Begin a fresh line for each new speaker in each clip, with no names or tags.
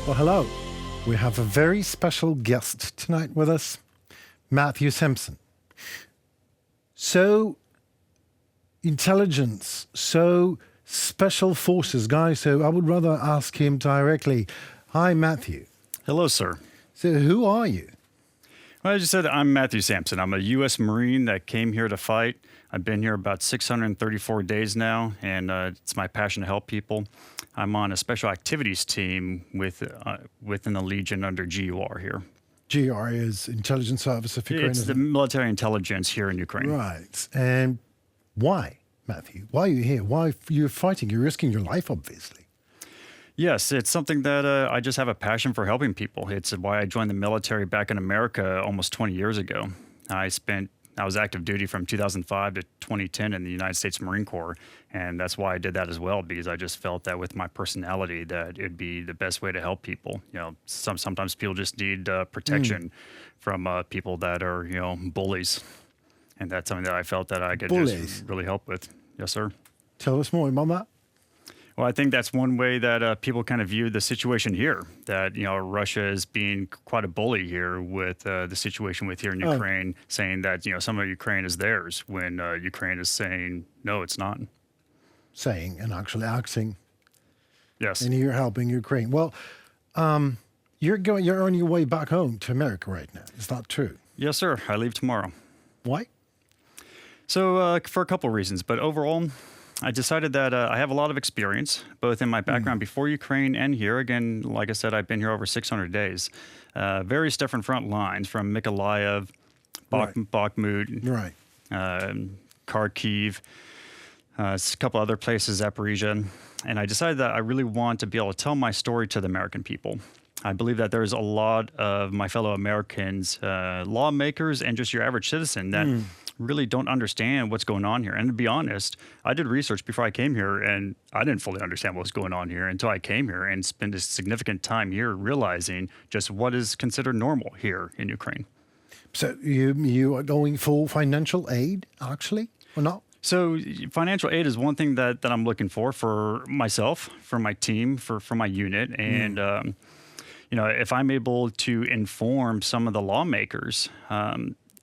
Well, hello. We have a very special guest tonight with us, Matthew Sampson. So intelligence, so special forces guy. So I would rather ask him directly. Hi, Matthew.
Hello, sir.
So who are you?
Well, as you said, I'm Matthew Sampson. I'm a U.S. Marine that came here to fight. I've been here about 634 days now, and it's my passion to help people. I'm on a special activities team within the Legion under GUR here.
GR is Intelligence Service of Ukraine.
It's the military intelligence here in Ukraine.
Right. And why, Matthew? Why are you here? Why you're fighting? You're risking your life, obviously.
Yes, it's something that I just have a passion for helping people. It's why I joined the military back in America almost 20 years ago. I was active duty from 2005 to 2010 in the United States Marine Corps, and that's why I did that as well, because I just felt that with my personality that it'd be the best way to help people. You know, sometimes people just need protection from people that are, bullies, and that's something that I felt that I could just really help with. Yes, sir.
Tell us more about that.
Well, I think that's one way that people kind of view the situation here, that, Russia is being quite a bully here with the situation with here in Ukraine, saying that, some of Ukraine is theirs when Ukraine is saying, no, it's not.
Saying and actually acting.
Yes.
And you're helping Ukraine. Well, you're on your way back home to America right now. Is that true?
Yes, sir. I leave tomorrow.
Why?
So for a couple of reasons, but overall, I decided that I have a lot of experience, both in my background before Ukraine and here. Again, like I said, I've been here over 600 days. Various different front lines from Mykolaiv, Bakhmut, Kharkiv, a couple other places, Zaporizhia. And I decided that I really want to be able to tell my story to the American people. I believe that there's a lot of my fellow Americans, lawmakers, and just your average citizen that really don't understand what's going on here. And to be honest, I did research before I came here, and I didn't fully understand what was going on here until I came here and spent a significant time here realizing just what is considered normal here in Ukraine.
So you are going for financial aid, actually, or not?
So financial aid is one thing that I'm looking for myself, for my team, for my unit. And, if I'm able to inform some of the lawmakers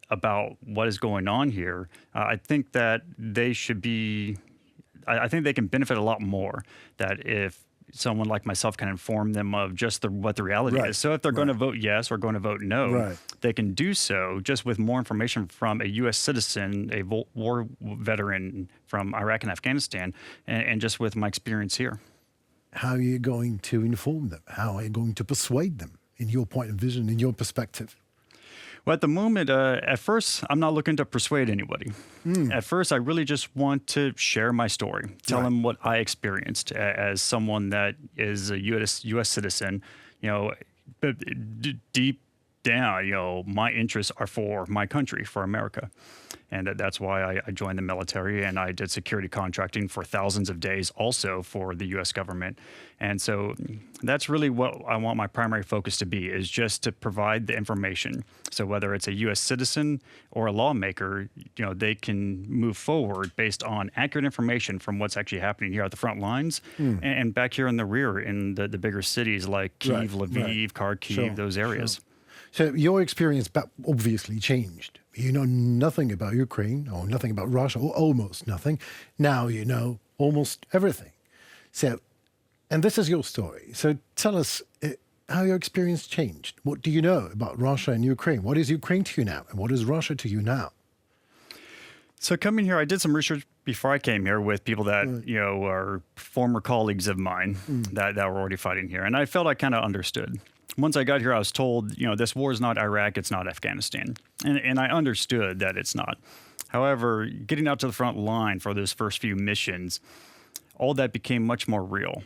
about what is going on here, I think that they should be, I think they can benefit a lot more that if someone like myself can inform them of just what the reality is. So if they're going to vote yes or going to vote no, they can do so just with more information from a U.S. citizen, a war veteran from Iraq and Afghanistan, and just with my experience here.
How are you going to inform them? How are you going to persuade them in your point of vision, in your perspective?
Well, at the moment, at first, I'm not looking to persuade anybody. At first, I really just want to share my story, tell them what I experienced as someone that is a U.S. citizen. But deep down, my interests are for my country, for America. And that's why I joined the military, and I did security contracting for thousands of days also for the U.S. government. And so that's really what I want my primary focus to be, is just to provide the information. So whether it's a U.S. citizen or a lawmaker, they can move forward based on accurate information from what's actually happening here at the front lines and back here in the rear in the bigger cities like Kyiv, Lviv, Kharkiv, those areas.
So your experience obviously changed. You know nothing about Ukraine or nothing about Russia, or almost nothing. Now you know almost everything. So, and this is your story. So tell us how your experience changed. What do you know about Russia and Ukraine? What is Ukraine to you now? And what is Russia to you now?
So coming here, I did some research before I came here with people that, are former colleagues of mine that were already fighting here. And I felt I kind of understood. Once I got here, I was told, this war is not Iraq, it's not Afghanistan. And I understood that it's not. However, getting out to the front line for those first few missions, all that became much more real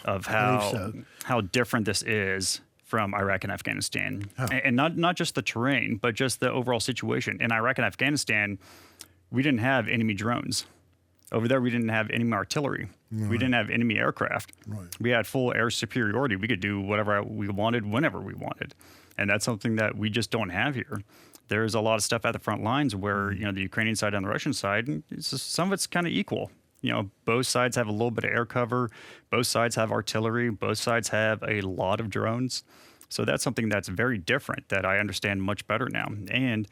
of how different this is from Iraq and Afghanistan. And not just the terrain, but just the overall situation. In Iraq and Afghanistan, we didn't have enemy drones. Over there, we didn't have enemy artillery. We didn't have enemy aircraft. We had full air superiority. We could do whatever we wanted, whenever we wanted. And that's something that we just don't have here. There's a lot of stuff at the front lines where, the Ukrainian side and the Russian side, some of it's kind of equal. both sides have a little bit of air cover. Both sides have artillery. Both sides have a lot of drones. So that's something that's very different that I understand much better now. And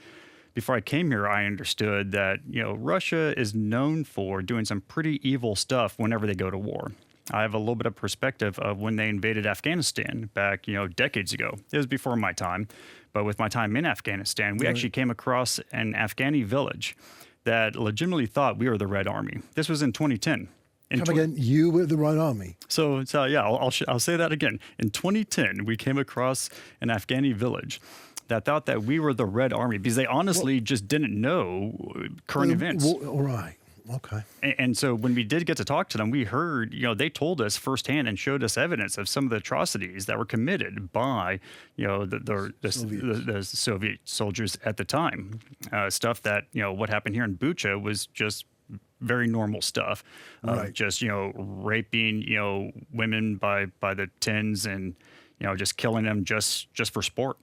before I came here, I understood that, Russia is known for doing some pretty evil stuff whenever they go to war. I have a little bit of perspective of when they invaded Afghanistan back, decades ago. It was before my time. But with my time in Afghanistan, we actually came across an Afghani village that legitimately thought we were the Red Army. This was in 2010.
Again, you were the Red Army.
So yeah, I'll say that again. In 2010, we came across an Afghani village that thought that we were the Red Army because they honestly just didn't know current events.
All right. Okay.
And so when we did get to talk to them, we heard, they told us firsthand and showed us evidence of some of the atrocities that were committed by, the Soviet soldiers at the time. Stuff that, what happened here in Bucha was just very normal stuff.
Right.
Just, raping, women by the tens and, just killing them just for sport.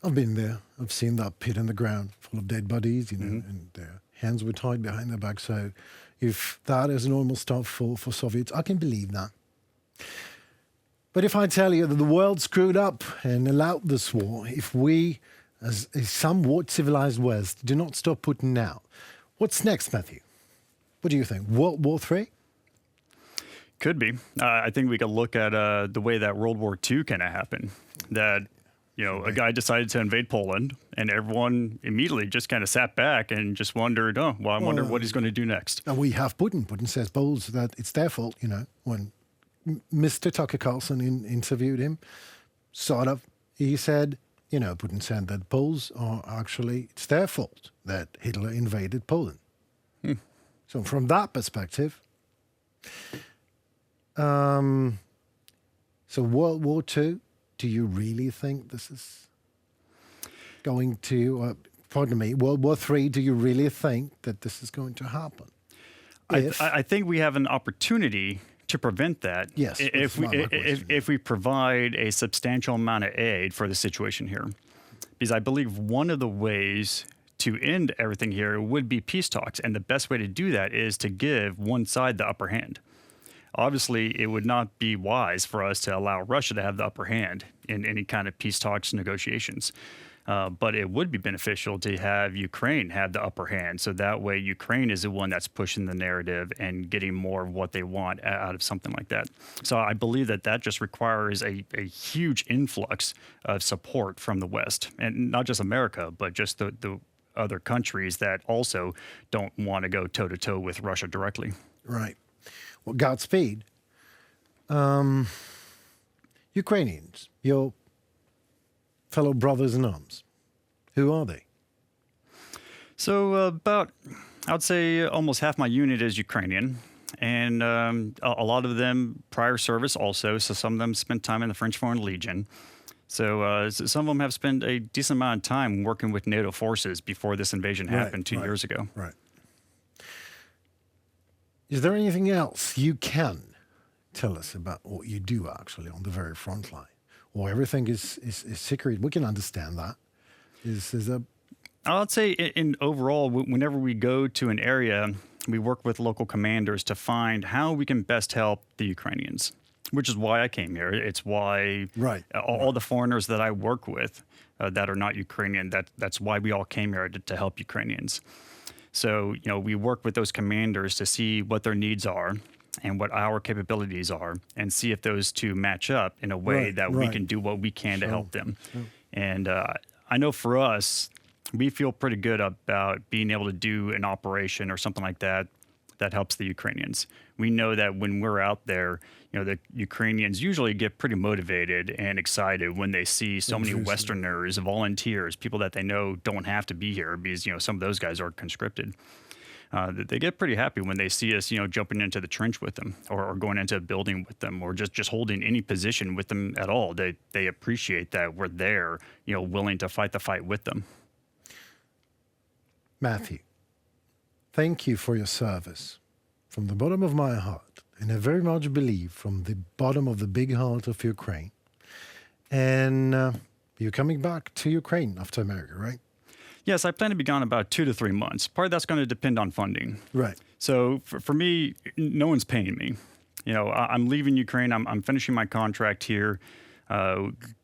I've been there. I've seen that pit in the ground full of dead bodies, and their hands were tied behind their back. So if that is normal stuff for Soviets, I can believe that. But if I tell you that the world screwed up and allowed this war, if we, as a somewhat civilized West, do not stop Putin now, what's next, Matthew? What do you think? World War III?
Could be. I think we could look at the way that World War II kind of happened. That a guy decided to invade Poland, and everyone immediately just kind of sat back and just wondered, I wonder what he's going to do next.
And we have Putin. Putin says Poles that it's their fault, when Mr. Tucker Carlson interviewed him, sort of, he said, Putin said that Poles are actually, it's their fault that Hitler invaded Poland. So from that perspective, so World War II, do you really think this is going to, World War III, do you really think that this is going to happen?
I think we have an opportunity to prevent that.
Yes.
If we provide a substantial amount of aid for the situation here. Because I believe one of the ways to end everything here would be peace talks. And the best way to do that is to give one side the upper hand. Obviously, it would not be wise for us to allow Russia to have the upper hand in any kind of peace talks negotiations. But it would be beneficial to have Ukraine have the upper hand. So that way, Ukraine is the one that's pushing the narrative and getting more of what they want out of something like that. So I believe that just requires a huge influx of support from the West, and not just America, but just the other countries that also don't want to go toe-to-toe with Russia directly.
Right. Well, Godspeed. Ukrainians, your fellow brothers in arms, who are they?
So I would say almost half my unit is Ukrainian. And a lot of them prior service also. So some of them spent time in the French Foreign Legion. So some of them have spent a decent amount of time working with NATO forces before this invasion happened 2 years ago.
Right. Is there anything else you can tell us about what you do actually on the very front line? Or everything is secret? We can understand that.
I'd say in overall, whenever we go to an area, we work with local commanders to find how we can best help the Ukrainians, which is why I came here. It's why all the foreigners that I work with that are not Ukrainian, that's why we all came here to help Ukrainians. So, we work with those commanders to see what their needs are and what our capabilities are and see if those two match up in a way that we can do what we can to help them. And I know for us, we feel pretty good about being able to do an operation or something like that that helps the Ukrainians. We know that when we're out there, the Ukrainians usually get pretty motivated and excited when they see so many Westerners, volunteers, people that they know don't have to be here because, some of those guys are conscripted. They get pretty happy when they see us, jumping into the trench with them or going into a building with them or just holding any position with them at all. They appreciate that we're there, willing to fight the fight with them.
Matthew, thank you for your service. From the bottom of my heart, and I very much believe from the bottom of the big heart of Ukraine. And you're coming back to Ukraine after America, right?
Yes, I plan to be gone about 2 to 3 months. Part of that's going to depend on funding.
Right.
So for me, no one's paying me. You know, I'm leaving Ukraine. I'm finishing my contract here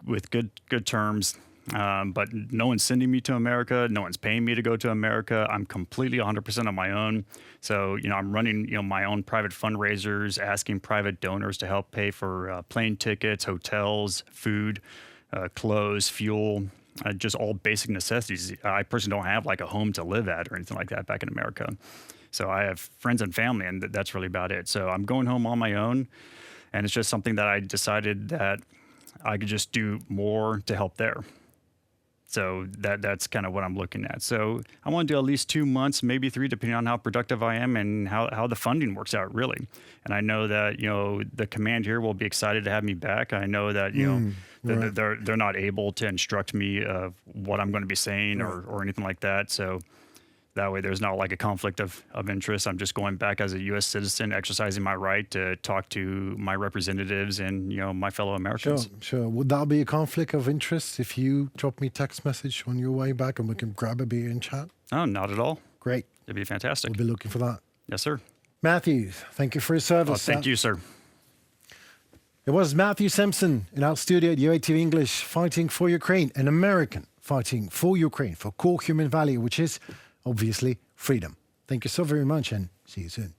with good terms. But no one's sending me to America. No one's paying me to go to America. I'm completely 100% on my own. So, you know, I'm running, you know, my own private fundraisers, asking private donors to help pay for plane tickets, hotels, food, clothes, fuel, just all basic necessities. I personally don't have like a home to live at or anything like that back in America. So I have friends and family, and that's really about it. So I'm going home on my own, and it's just something that I decided that I could just do more to help there. So that's kind of what I'm looking at. So I want to do at least 2 months, maybe 3, depending on how productive I am and how the funding works out, really. And I know that, you know, the command here will be excited to have me back. I know that, you know,
right.
they're not able to instruct me of what I'm going to be saying or anything like that. So that way there's not like a conflict of interest. I'm just going back as a U.S. citizen, exercising my right to talk to my representatives and, you know, my fellow Americans.
Sure. Would that be a conflict of interest if you drop me a text message on your way back and we can grab a beer and chat?
Oh, not at all.
Great.
It'd be fantastic.
We'll be looking for that.
Yes, sir.
Matthew, thank you for your service.
Oh, thank you, sir.
It was Matthew Sampson in our studio at UATV English, fighting for Ukraine, an American fighting for Ukraine, for core human value, which is obviously freedom. Thank you so very much, and see you soon.